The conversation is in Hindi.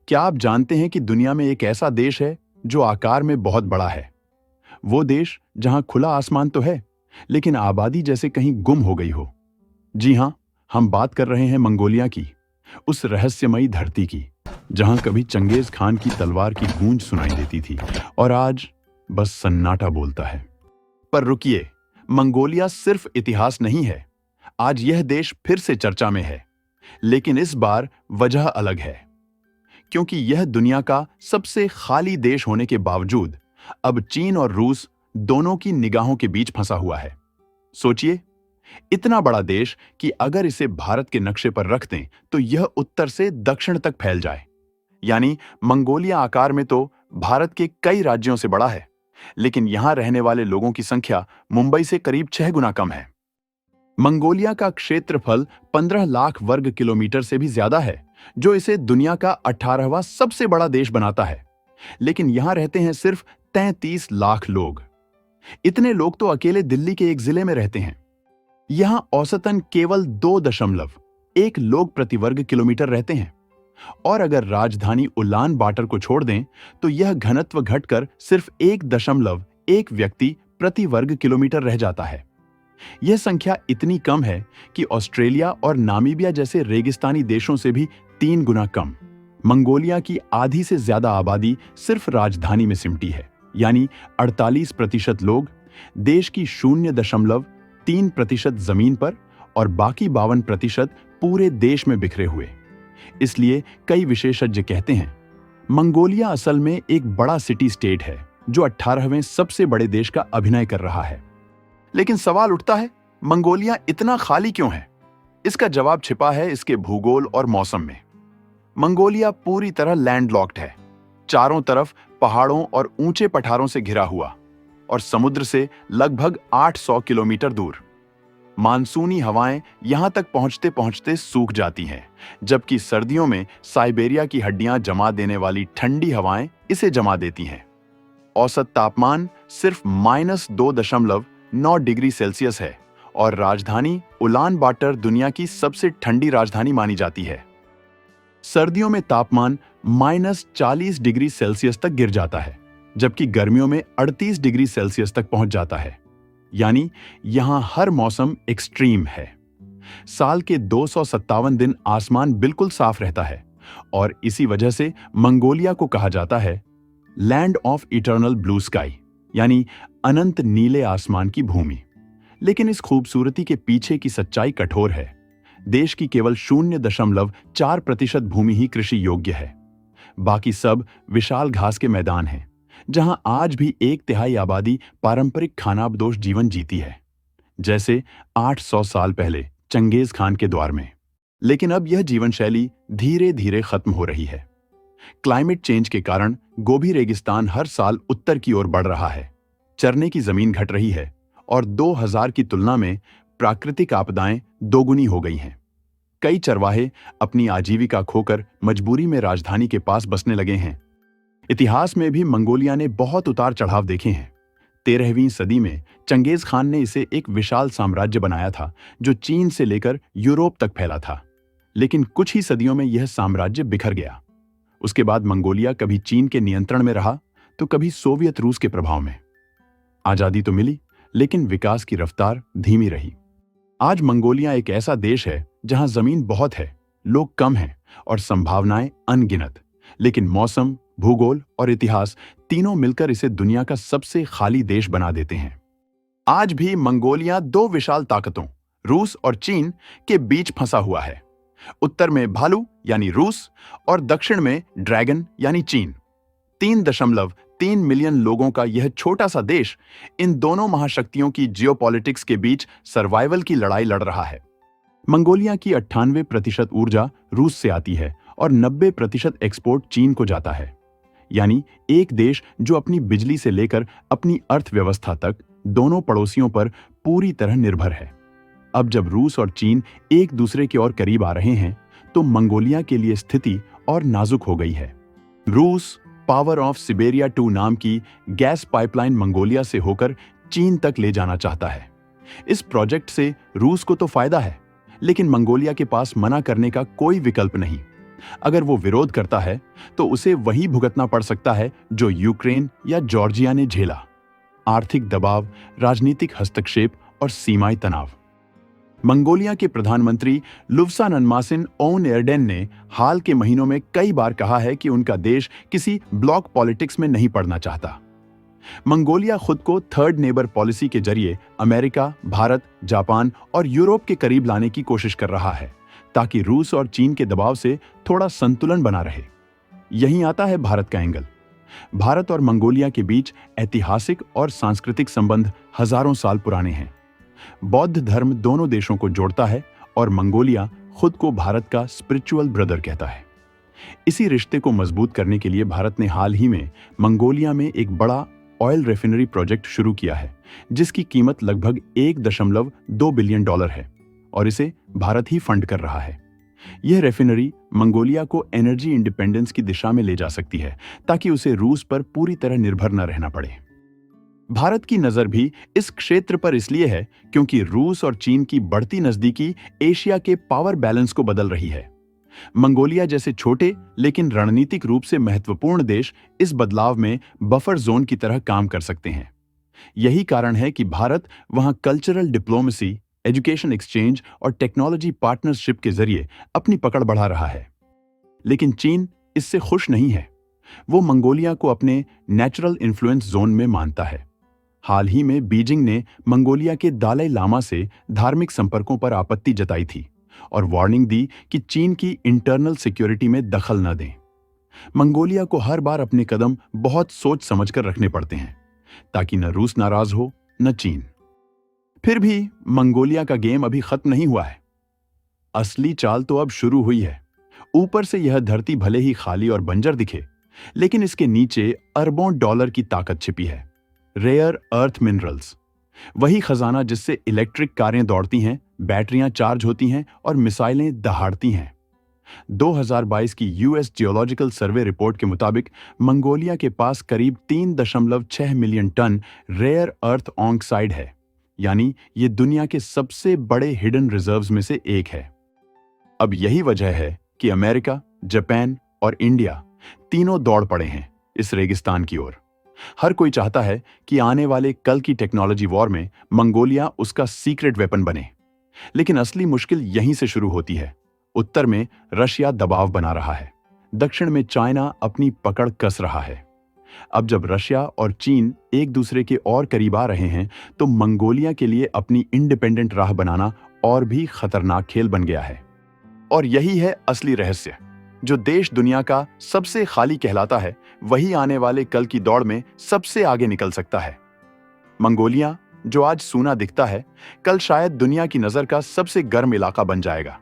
क्या आप जानते हैं कि दुनिया में एक ऐसा देश है जो आकार में बहुत बड़ा है? वो देश जहां खुला आसमान तो है, लेकिन आबादी जैसे कहीं गुम हो गई हो। जी हां, हम बात कर रहे हैं मंगोलिया की, उस रहस्यमयी धरती की, जहां कभी चंगेज खान की तलवार की गूंज सुनाई देती थी और आज बस सन्नाटा बोलता है। पर रुकिए, मंगोलिया सिर्फ इतिहास नहीं है। आज यह देश फिर से चर्चा में है, लेकिन इस बार वजह अलग है। क्योंकि यह दुनिया का सबसे खाली देश होने के बावजूद अब चीन और रूस दोनों की निगाहों के बीच फंसा हुआ है। सोचिए, इतना बड़ा देश कि अगर इसे भारत के नक्शे पर रख दें तो यह उत्तर से दक्षिण तक फैल जाए। यानी मंगोलिया आकार में तो भारत के कई राज्यों से बड़ा है, लेकिन यहां रहने वाले लोगों की संख्या मुंबई से करीब 6 गुना कम है। मंगोलिया का क्षेत्रफल 15 लाख वर्ग किलोमीटर से भी ज्यादा है, जो इसे दुनिया का 18वां सबसे बड़ा देश बनाता है। लेकिन यहां रहते हैं सिर्फ 33 लाख लोग। इतने लोग तो अकेले दिल्ली के एक जिले में रहते हैं। यहां औसतन केवल 2.1 लोग प्रति वर्ग किलोमीटर रहते हैं। और अगर राजधानी उलान बाटर को छोड़ दें तो यह घनत्व घटकर सिर्फ 1.1 व्यक्ति प्रति वर्ग किलोमीटर रह जाता है। यह संख्या इतनी कम है कि ऑस्ट्रेलिया और नामीबिया जैसे रेगिस्तानी देशों से भी 3 गुना कम। मंगोलिया की आधी से ज्यादा आबादी सिर्फ राजधानी में सिमटी है, यानी 48% लोग देश की 0.3% जमीन पर और बाकी 52% पूरे देश में बिखरे हुए। इसलिए कई विशेषज्ञ कहते हैं मंगोलिया असल में एक बड़ा सिटी स्टेट है जो 18वें सबसे बड़े देश का अभिनय कर रहा है। लेकिन सवाल उठता है, मंगोलिया इतना खाली क्यों है? इसका जवाब छिपा है इसके भूगोल और मौसम में। मंगोलिया पूरी तरह लैंडलॉक्ड है, चारों तरफ पहाड़ों और ऊंचे पठारों से घिरा हुआ और समुद्र से लगभग 800 किलोमीटर दूर। मानसूनी हवाएं यहां तक पहुंचते पहुंचते सूख जाती हैं, जबकि सर्दियों में साइबेरिया की हड्डियां जमा देने वाली ठंडी हवाएं इसे जमा देती हैं। औसत तापमान सिर्फ -2.9 डिग्री सेल्सियस है और राजधानी उलान बाटर दुनिया की सबसे ठंडी राजधानी मानी जाती है। सर्दियों में तापमान -40 डिग्री सेल्सियस तक गिर जाता है, जबकि गर्मियों में 38 डिग्री सेल्सियस तक पहुंच जाता है। यानी यहां हर मौसम एक्सट्रीम है। साल के 257 दिन आसमान बिल्कुल साफ रहता है और इसी वजह से मंगोलिया को कहा जाता है land of eternal blue sky, यानी अनंत नीले आसमान की भूमि। लेकिन इस खूबसूरती के पीछे की सच्चाई कठोर है। देश की केवल 0.4% भूमि ही कृषि योग्य है। बाकी सब विशाल घास के मैदान हैं, जहां आज भी 1/3 आबादी पारंपरिक खानाबदोश जीवन जीती है, जैसे 800 साल पहले चंगेज खान के दौर में। लेकिन अब यह जीवन शैली धीरे धीरे खत्म हो रही है। क्लाइमेट चेंज के कारण गोबी रेगिस्तान हर साल उत्तर की ओर बढ़ रहा है, चरने की जमीन घट रही है और 2000 की तुलना में प्राकृतिक आपदाएं दोगुनी हो गई हैं। कई चरवाहे अपनी आजीविका खोकर मजबूरी में राजधानी के पास बसने लगे हैं। इतिहास में भी मंगोलिया ने बहुत उतार चढ़ाव देखे हैं। 13वीं सदी में चंगेज खान ने इसे एक विशाल साम्राज्य बनाया था जो चीन से लेकर यूरोप तक फैला था। लेकिन कुछ ही सदियों में यह साम्राज्य बिखर गया। उसके बाद मंगोलिया कभी चीन के नियंत्रण में रहा तो कभी सोवियत रूस के प्रभाव में। आजादी तो मिली, लेकिन विकास की रफ्तार धीमी रही। आज मंगोलिया एक ऐसा देश है जहां जमीन बहुत है, लोग कम हैं और संभावनाएं अनगिनत। लेकिन मौसम, भूगोल और इतिहास तीनों मिलकर इसे दुनिया का सबसे खाली देश बना देते हैं। आज भी मंगोलिया 2 विशाल ताकतों, रूस और चीन, के बीच फंसा हुआ है। उत्तर में भालू यानी रूस और दक्षिण में ड्रैगन यानी चीन। 3.3 मिलियन लोगों का यह छोटा सा देश इन दोनों महाशक्तियों की जियोपॉलिटिक्स के बीच सर्वाइवल की लड़ाई लड़ रहा है। मंगोलिया की 98% ऊर्जा रूस से आती है और 90% एक्सपोर्ट चीन को जाता है। यानी एक देश जो अपनी बिजली से लेकर अपनी अर्थव्यवस्था तक दोनों पड़ोसियों पर पूरी तरह निर्भर है। अब जब रूस और चीन एक दूसरे के और करीब आ रहे हैं तो मंगोलिया के लिए स्थिति और नाजुक हो गई है। रूस पावर ऑफ सिबेरिया 2 नाम की गैस पाइपलाइन मंगोलिया से होकर चीन तक ले जाना चाहता है। इस प्रोजेक्ट से रूस को तो फायदा है, लेकिन मंगोलिया के पास मना करने का कोई विकल्प नहीं। अगर वो विरोध करता है तो उसे वही भुगतना पड़ सकता है जो यूक्रेन या जॉर्जिया ने झेला: आर्थिक दबाव, राजनीतिक हस्तक्षेप और सीमाई तनाव। मंगोलिया के प्रधानमंत्री लुव्सानन्मासिन ओनएर्डेन ने हाल के महीनों में कई बार कहा है कि उनका देश किसी ब्लॉक पॉलिटिक्स में नहीं पड़ना चाहता। मंगोलिया खुद को थर्ड नेबर पॉलिसी के जरिए अमेरिका, भारत, जापान और यूरोप के करीब लाने की कोशिश कर रहा है, ताकि रूस और चीन के दबाव से थोड़ा संतुलन बना रहे। यहीं आता है भारत का एंगल। भारत और मंगोलिया के बीच ऐतिहासिक और सांस्कृतिक संबंध हजारों साल पुराने हैं। बौद्ध धर्म दोनों देशों को जोड़ता है और मंगोलिया खुद को भारत का स्पिरिचुअल ब्रदर कहता है। इसी रिश्ते को मजबूत करने के लिए भारत ने हाल ही में मंगोलिया में एक बड़ा ऑयल रेफिनरी प्रोजेक्ट शुरू किया है, जिसकी कीमत लगभग $1.2 बिलियन है और इसे भारत ही फंड कर रहा है। यह रेफिनरी मंगोलिया को एनर्जी इंडिपेंडेंस की दिशा में ले जा सकती है, ताकि उसे रूस पर पूरी तरह निर्भर न रहना पड़े। भारत की नजर भी इस क्षेत्र पर इसलिए है क्योंकि रूस और चीन की बढ़ती नजदीकी एशिया के पावर बैलेंस को बदल रही है। मंगोलिया जैसे छोटे लेकिन रणनीतिक रूप से महत्वपूर्ण देश इस बदलाव में बफर जोन की तरह काम कर सकते हैं। यही कारण है कि भारत वहां कल्चरल डिप्लोमेसी, एजुकेशन एक्सचेंज और टेक्नोलॉजी पार्टनरशिप के जरिए अपनी पकड़ बढ़ा रहा है। लेकिन चीन इससे खुश नहीं है। वो मंगोलिया को अपने नेचुरल इन्फ्लुएंस जोन में मानता है। हाल ही में बीजिंग ने मंगोलिया के दालाई लामा से धार्मिक संपर्कों पर आपत्ति जताई थी और वार्निंग दी कि चीन की इंटरनल सिक्योरिटी में दखल न दें। मंगोलिया को हर बार अपने कदम बहुत सोच समझकर रखने पड़ते हैं, ताकि न रूस नाराज हो न चीन। फिर भी मंगोलिया का गेम अभी खत्म नहीं हुआ है। असली चाल तो अब शुरू हुई है। ऊपर से यह धरती भले ही खाली और बंजर दिखे, लेकिन इसके नीचे अरबों डॉलर की ताकत छिपी है। रेयर अर्थ मिनरल्स, वही खजाना जिससे इलेक्ट्रिक कारें दौड़ती हैं, बैटरियां चार्ज होती हैं और मिसाइलें दहाड़ती हैं। 2022 की यूएस जियोलॉजिकल सर्वे रिपोर्ट के मुताबिक मंगोलिया के पास करीब 3.6 million ton rare earth oxide है, यानी ये दुनिया के सबसे बड़े हिडन रिजर्व्स में से एक है। अब यही वजह है कि अमेरिका, जापान और इंडिया तीनों दौड़ पड़े हैं इस रेगिस्तान की ओर। हर कोई चाहता है कि आने वाले कल की टेक्नोलॉजी वॉर में मंगोलिया उसका सीक्रेट वेपन बने। लेकिन असली मुश्किल यहीं से शुरू होती है। उत्तर में रशिया दबाव बना रहा है, दक्षिण में चाइना अपनी पकड़ कस रहा है। अब जब रशिया और चीन एक दूसरे के और करीब आ रहे हैं, तो मंगोलिया के लिए अपनी इंडिपेंडेंट राह बनाना और भी खतरनाक खेल बन गया है। और यही है असली रहस्य। जो देश दुनिया का सबसे खाली कहलाता है, वही आने वाले कल की दौड़ में सबसे आगे निकल सकता है। मंगोलिया, जो आज सूना दिखता है, कल शायद दुनिया की नजर का सबसे गर्म इलाका बन जाएगा।